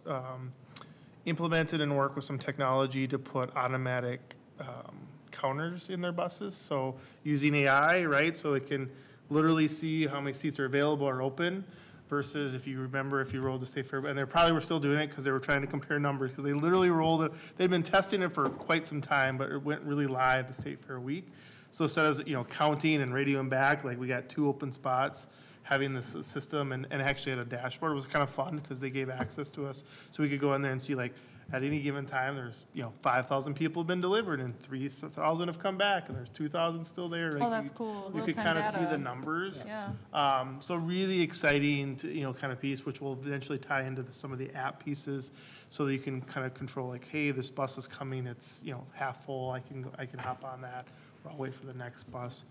implemented and worked with some technology to put automatic counters in their buses. So using AI, right? So it can literally see how many seats are available or open versus if you remember, if you rolled the State Fair, and they probably were still doing it because they were trying to compare numbers because they literally rolled it. They'd been testing it for quite some time, but it went really live the State Fair week. So instead of, counting and radioing back, like we got 2 open spots, having this system and actually had a dashboard. It was kind of fun because they gave access to us. So we could go in there and see like, at any given time, there's, 5,000 people have been delivered and 3,000 have come back and there's 2,000 still there. Oh, that's cool. You could Real-time kind of see data. the numbers. Yeah. So really exciting, kind of piece, which will eventually tie into some of the app pieces, so that you can kind of control like, hey, this bus is coming, it's, half full, I can hop on that, or I'll wait for the next bus.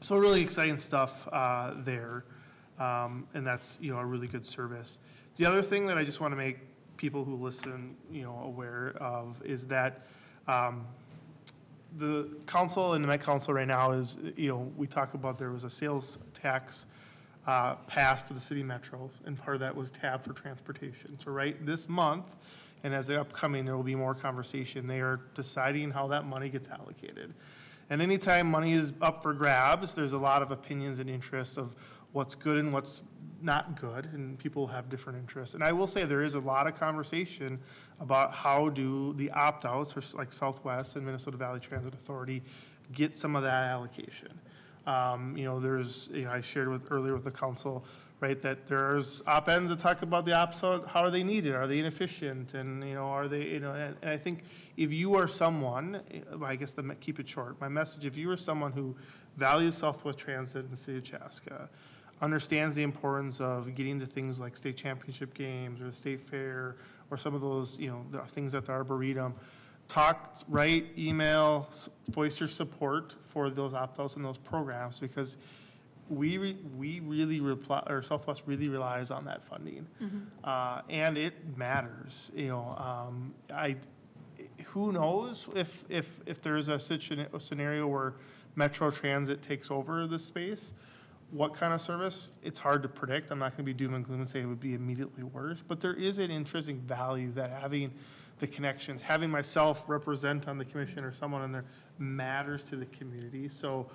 So really exciting stuff there, and that's, a really good service. The other thing that I just want to make people who listen, aware of is that the council and the Met Council right now is, we talk about there was a sales tax passed for the city metro, and part of that was tab for transportation. So right this month, and as the upcoming, there will be more conversation. They are deciding how that money gets allocated. And anytime money is up for grabs, there's a lot of opinions and interests of what's good and what's not good, and people have different interests. And I will say there is a lot of conversation about how do the opt-outs, or like Southwest and Minnesota Valley Transit Authority, get some of that allocation. There's, I shared earlier with the council, right, that there's op-eds that talk about the opt-out, how are they needed? Are they inefficient? And, are they, and I think if you are someone, I guess keep it short, my message, if you are someone who values Southwest Transit in the city of Chaska, understands the importance of getting to things like state championship games or the state fair or some of those, the things at the Arboretum, write, email, voice your support for those opt-outs and those programs, because we really Southwest really relies on that funding. And it matters, who knows if there's a scenario where Metro Transit takes over the space, what kind of service? It's hard to predict. I'm not going to be doom and gloom and say it would be immediately worse, but there is an intrinsic value that having the connections, having myself represent on the commission or someone in there matters to the community. So,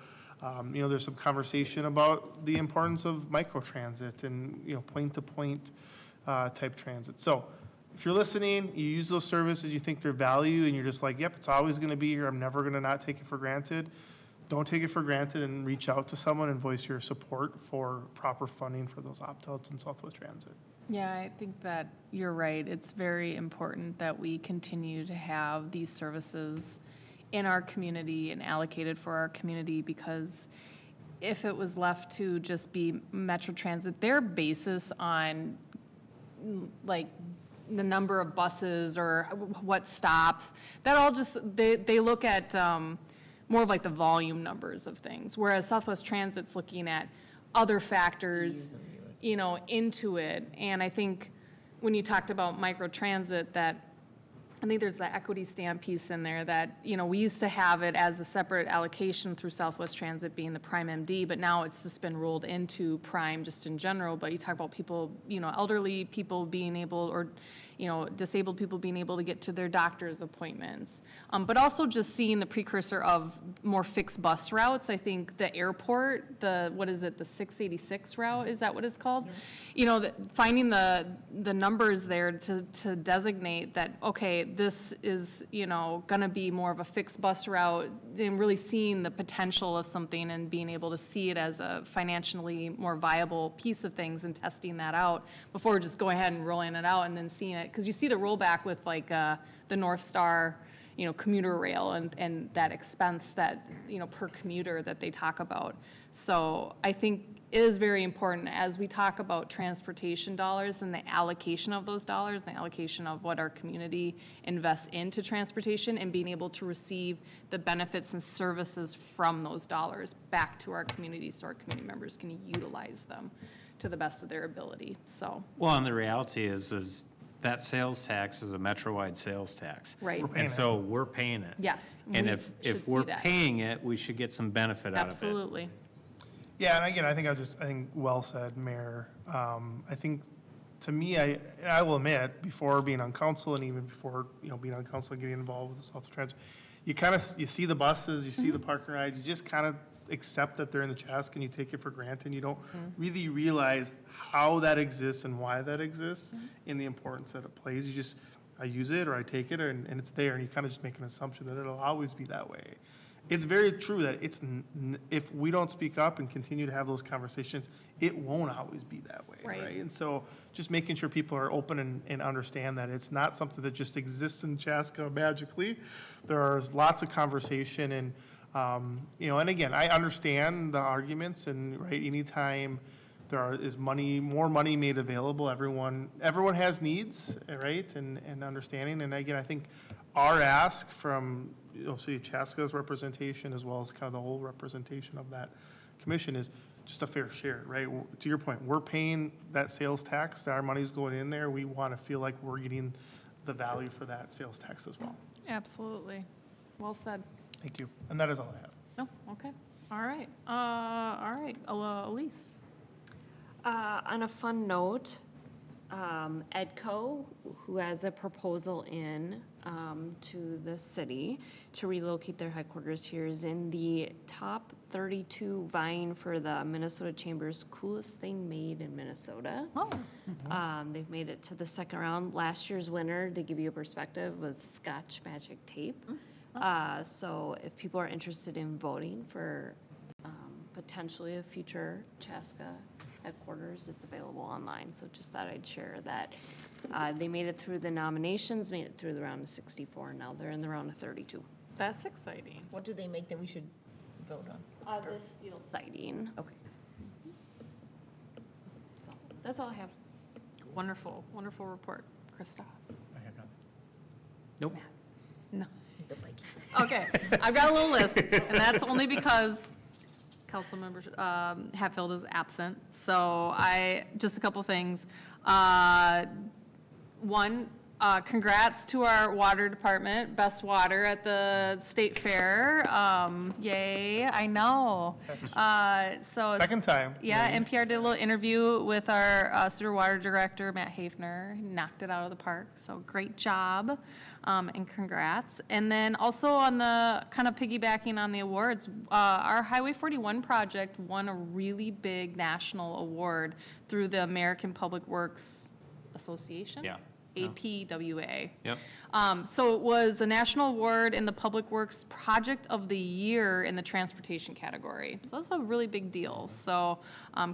there's some conversation about the importance of microtransit and, point-to-point type transit. So if you're listening, you use those services, you think they're value, and you're just like, yep, it's always going to be here. I'm never going to not take it for granted. Don't take it for granted and reach out to someone and voice your support for proper funding for those opt-outs in Southwest Transit. Yeah, I think that you're right. It's very important that we continue to have these services in our community and allocated for our community, because if it was left to just be Metro Transit, their basis on like the number of buses or what stops, that all just, they look at more of like the volume numbers of things, whereas Southwest Transit's looking at other factors, into it. And I think when you talked about microtransit, that I think there's the equity stamp piece in there that, we used to have it as a separate allocation through Southwest Transit being the Prime MD, but now it's just been rolled into Prime just in general. But you talk about people, elderly people being able, or, disabled people being able to get to their doctor's appointments. But also just seeing the precursor of more fixed bus routes. I think the airport, the 686 route, is that what it's called? Finding the numbers there to designate that, okay, this is, gonna be more of a fixed bus route, and really seeing the potential of something and being able to see it as a financially more viable piece of things and testing that out before just going ahead and rolling it out and then seeing it. Because you see the rollback with like the North Star, commuter rail and that expense that, per commuter that they talk about. So I think it is very important as we talk about transportation dollars and the allocation of those dollars, the allocation of what our community invests into transportation, and being able to receive the benefits and services from those dollars back to our community so our community members can utilize them to the best of their ability. So. Well, and the reality is that sales tax is a metro-wide sales tax. Right. And so we're paying it. Yes. And we if should we're see that. paying it, we should get some benefit out of it. Absolutely. Yeah, and again, I think well said, Mayor. I think, to me, I will admit, before being on council and even before, being on council and getting involved with the South Transit, you see the buses, you see the parking rides, you just kind of accept that they're in the Chaska and you take it for granted. You don't really realize how that exists and why that exists and the importance that it plays. I use it or I take it and it's there, and you kind of just make an assumption that it'll always be that way. it's very true that if we don't speak up and continue to have those conversations, it won't always be that way, Right. right? And so just making sure people are open and understand that it's not something that just exists in Chaska magically. There's lots of conversation and, and again, I understand the arguments and, right, anytime is more money made available, everyone has needs, right, and understanding. And again, I think our ask from, you'll see Chaska's representation as well as kind of the whole representation of that commission is just a fair share, right? To your point, we're paying that sales tax, our money's going in there. We want to feel like we're getting the value for that sales tax as well. Absolutely. Well said. Thank you. And that is all I have. Oh, okay. All right. Elise. On a fun note, EDCO, who has a proposal in to the city to relocate their headquarters here, is in the top 32 vying for the Minnesota Chamber's Coolest Thing Made in Minnesota. They've made it to the second round. Last year's winner, to give you a perspective, was Scotch Magic Tape. So if people are interested in voting for potentially a future Chaska headquarters, it's available online. So just thought I'd share that. They made it through the nominations, made it through the round of 64, and now they're in the round of 32. That's exciting. What do they make that we should vote on? The steel siding. Okay. So that's all I have. Wonderful, wonderful report. Christoph? Nope. No. The Vikings. Okay, I've got a little list, and that's only because Councilmember Hatfield is absent. So just a couple things. One, congrats to our water department, best water at the state fair. Yay, I know. So Second time. yeah, NPR did a little interview with our sewer water director, Matt Hafner. He knocked it out of the park, so great job, and congrats. And then also on the, kind of piggybacking on the awards, our Highway 41 project won a really big national award through the American Public Works Association? Yeah. APWA. Yep. So it was a national award in the Public Works Project of the Year in the transportation category. So that's a really big deal. So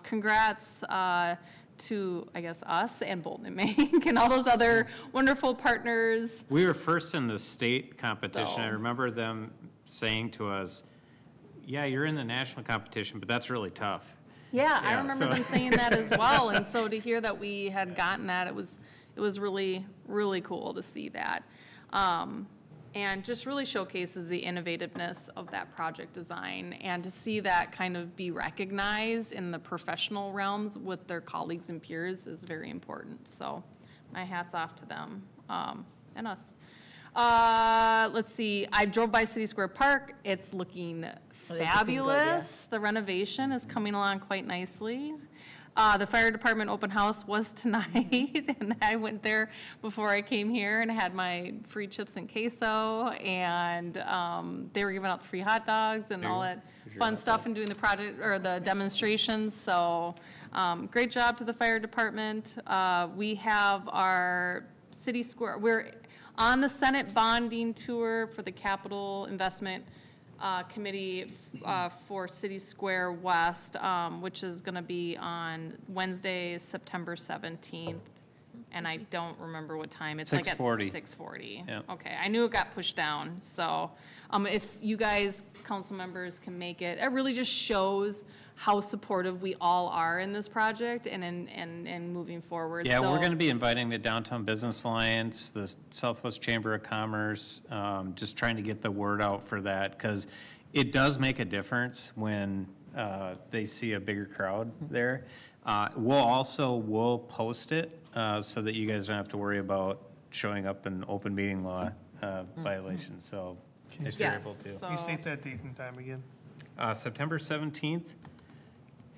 congrats to, I guess, us and Bolton and Mank and all those other wonderful partners. We were first in the state competition. I So- remember them saying to us, yeah, you're in the national competition, but that's really tough. Yeah, I Yeah, remember so- them saying that as well. And so to hear that we had gotten that, it was really, really cool to see that. And just really showcases the innovativeness of that project design, and to see that kind of be recognized in the professional realms with their colleagues and peers is very important. So my hat's off to them, and us. Let's see, I drove by City Square Park. It's looking looking good, yeah. fabulous. The renovation is coming along quite nicely. The fire department open house was tonight, and I went there before I came here and had my free chips and queso, and they were giving out free hot dogs and all that fun stuff and doing the project, or the demonstrations, so great job to the fire department. We have our city square, we're on the Senate bonding tour for the capital investment committee for City Square West, which is going to be on Wednesday, September 17th. And I don't remember what time. It's like at 6:40. 6:40. Yep. Okay, I knew it got pushed down. So if you guys, council members, can make it, it really just shows how supportive we all are in this project and moving forward. Yeah, So- we're going to be inviting the Downtown Business Alliance, the Southwest Chamber of Commerce, just trying to get the word out for that, because it does make a difference when they see a bigger crowd there. We'll post it so that you guys don't have to worry about showing up in open meeting law violations, so if you're Yes, able to. so- Can you state that date and time again? September 17th,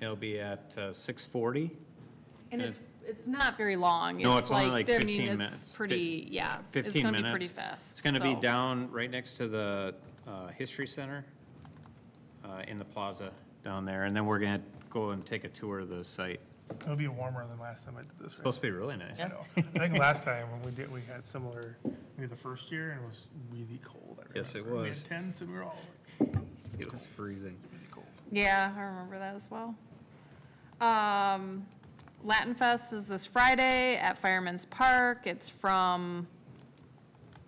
it'll be at 6:40. And it's not very long. No, it's only like I mean, 15 it's minutes. Pretty, yeah. It's 15 gonna minutes. be pretty fast. It's going to be so- down right next to the History Center in the plaza down there. And then we're going to go and take a tour of the site. It'll be warmer than last time I did this, right? Supposed to be really nice. I know. I think last time when we had similar, maybe the first year, and it was really cold. I Yes, it remember. We was. had tents and we were all like, It was freezing. Yeah, I remember that as well. Latin Fest is this Friday at Fireman's Park. It's from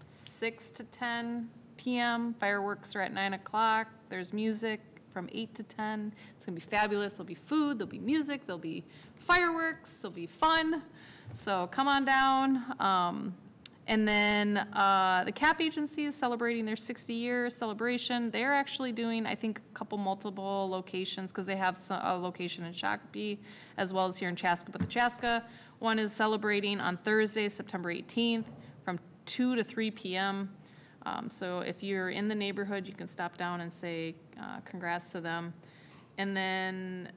6 to 10 p.m. Fireworks are at 9 o'clock. There's music from 8 to 10. It's gonna be fabulous. There'll be food, there'll be music, there'll be fireworks, there'll be fun. So come on down. And then the CAP agency is celebrating their 60-year celebration. They're actually doing, I think, a couple multiple locations because they have a location in Shakopee as well as here in Chaska. But the Chaska one is celebrating on Thursday, September 18th from 2 to 3 p.m. So if you're in the neighborhood, you can stop down and say congrats to them. And then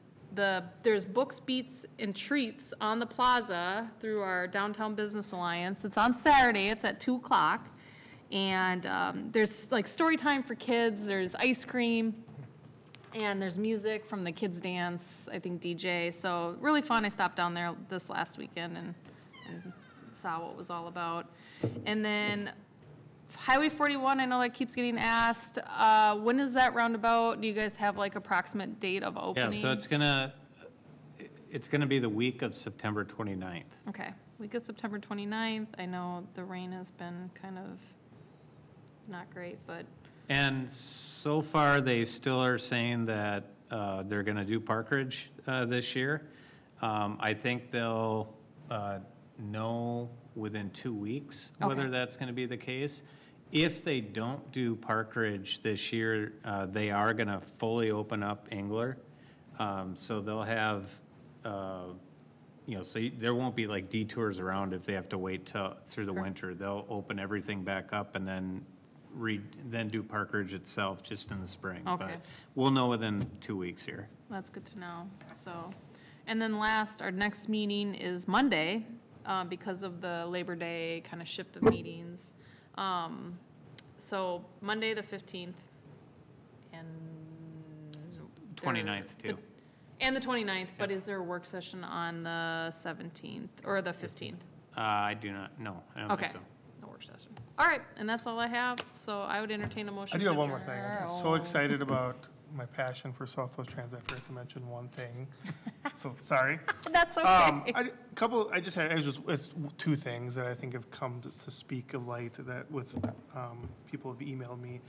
there's Books, Beats, and Treats on the plaza through our Downtown Business Alliance. It's on Saturday, it's at 2 o'clock. And there's like story time for kids, there's ice cream, and there's music from the kids dance, I think DJ. So really fun. I stopped down there this last weekend and saw what it was all about. And then Highway 41, I know that keeps getting asked. When is that roundabout? Do you guys have like approximate date of opening? Yeah, so it's gonna be the week of September 29th. Okay, week of September 29th. I know the rain has been kind of not great, but. And so far, they still are saying that they're gonna do Parkridge this year. I think they'll know within 2 weeks whether Okay. that's gonna be the case. If they don't do Parkridge this year, they are gonna fully open up Engler. So they'll have, so there won't be like detours around if they have to wait through the winter. They'll open everything back up and then do Parkridge itself just in the spring. Okay. But we'll know within 2 weeks here. That's good to know, so. And then last, our next meeting is Monday, because of the Labor Day kind of shift of meetings. So Monday, the 15th, and. 29th too. And the 29th, but is there a work session on the 17th, or the 15th? I do not, no, I don't Okay, think so. no work session. All right, and that's all I have, so I would entertain a motion. I do to have one more thing. I'm so adjourn. excited about my passion for Southwest Transit. I forgot to mention one thing. So, sorry. That's okay. It's two things that I think have come to speak of light that people have emailed me.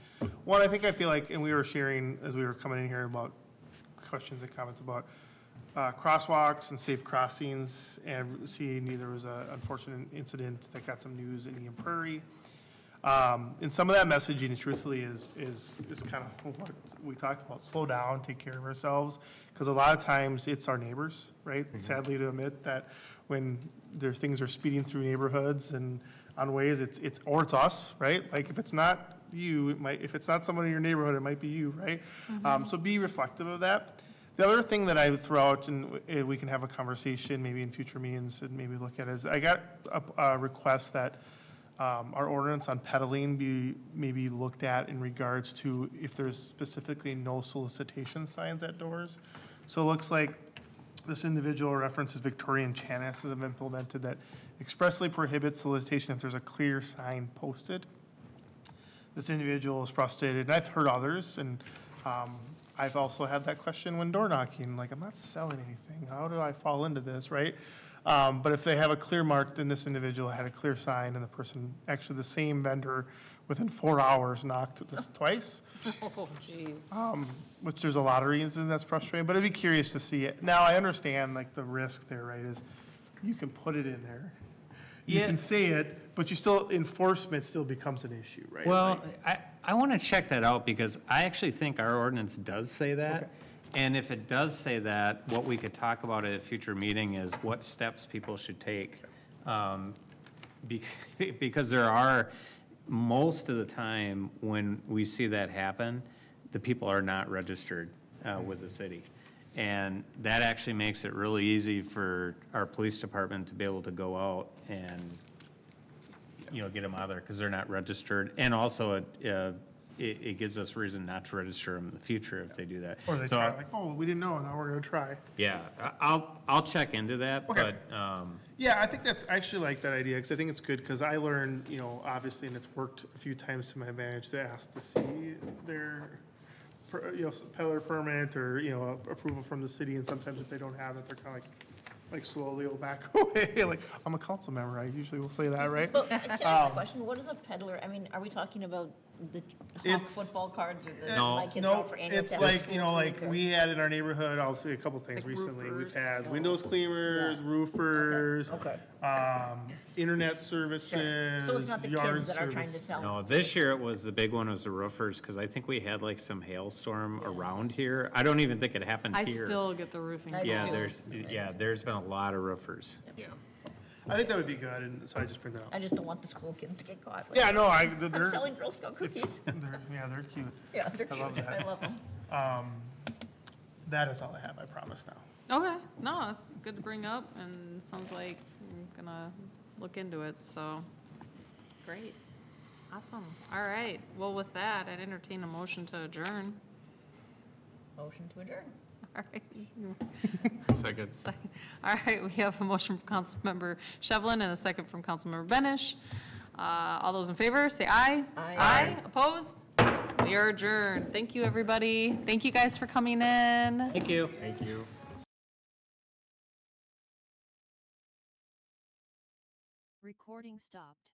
One, I feel like, and we were sharing as we were coming in here about questions and comments about crosswalks and safe crossings, and seeing there was an unfortunate incident that got some news in Eden Prairie. And some of that messaging, truthfully, is kind of what we talked about. Slow down, take care of ourselves, because a lot of times it's our neighbors, right? Sadly to admit that when things are speeding through neighborhoods and on ways, it's us, right? Like if it's not you, if it's not someone in your neighborhood, it might be you, right? So be reflective of that. The other thing that I would throw out, and we can have a conversation maybe in future meetings and maybe look at, is I got a request that our ordinance on peddling be maybe looked at in regards to if there's specifically no solicitation signs at doors. So it looks like this individual references Victorian Chanas have implemented that expressly prohibits solicitation if there's a clear sign posted. This individual is frustrated, and I've heard others, and I've also had that question when door knocking, like, I'm not selling anything. How do I fall into this, right? But if they have a clear mark, then this individual had a clear sign, and the person, actually the same vendor, within 4 hours knocked this twice. Oh, jeez. Which there's a lot of reasons that's frustrating, but I'd be curious to see it. Now, I understand like the risk there, right, is you can put it in there. You can say it, but enforcement still becomes an issue, right? Well, I want to check that out because I actually think our ordinance does say that. Okay. And if it does say that, what we could talk about at a future meeting is what steps people should take. Because there are, most of the time when we see that happen, the people are not registered with the city. And that actually makes it really easy for our police department to be able to go out and, get them out of there because they're not registered. And also it gives us reason not to register them in the future if they do that. Or they try, like, oh, we didn't know, now we're gonna try. Yeah, I'll check into that, Okay. but, Yeah, I think I actually like that idea, because I think it's good, because I learned, obviously, and it's worked a few times to my advantage to ask to see their peddler permit or, approval from the city, and sometimes if they don't have it, they're kind of like slowly will back away. Like, I'm a council member, I usually will say that, right? Well, can I ask a question? What is a peddler? I mean, are we talking about the hot It's- football cards or the, No. my kids go No, for annual it's test like, school like, week or- we had in our neighborhood, I'll say a couple things Like recently. We've roofers. had windows cleaners, roofers, Okay. internet services, So it's not the yard kids that are trying to service. sell? No, this year it was, the big one was the roofers, because I think we had like some hailstorm around here. I don't even think it happened I here. still get the roofing. I do Yeah, too. there's been a lot of roofers. Yeah. I think that would be good, and so I just bring that up. I just don't want the school kids to get caught. Like, Yeah, no, I'm they're, selling Girl Scout cookies. they're cute. Yeah, they're I love cute. that. I love them. That is all I have, I promise now. Okay, no, it's good to bring up, and sounds like I'm gonna look into it, so, great. Awesome, all right, well, with that, I'd entertain a motion to adjourn. Motion to adjourn. All right. Second. Second. All right, we have a motion from Councilmember Shevlin and a second from Councilmember Benish. All those in favor, say aye. Aye. Aye, opposed? We are adjourned. Thank you, everybody. Thank you guys for coming in. Thank you. Thank you. Recording stopped.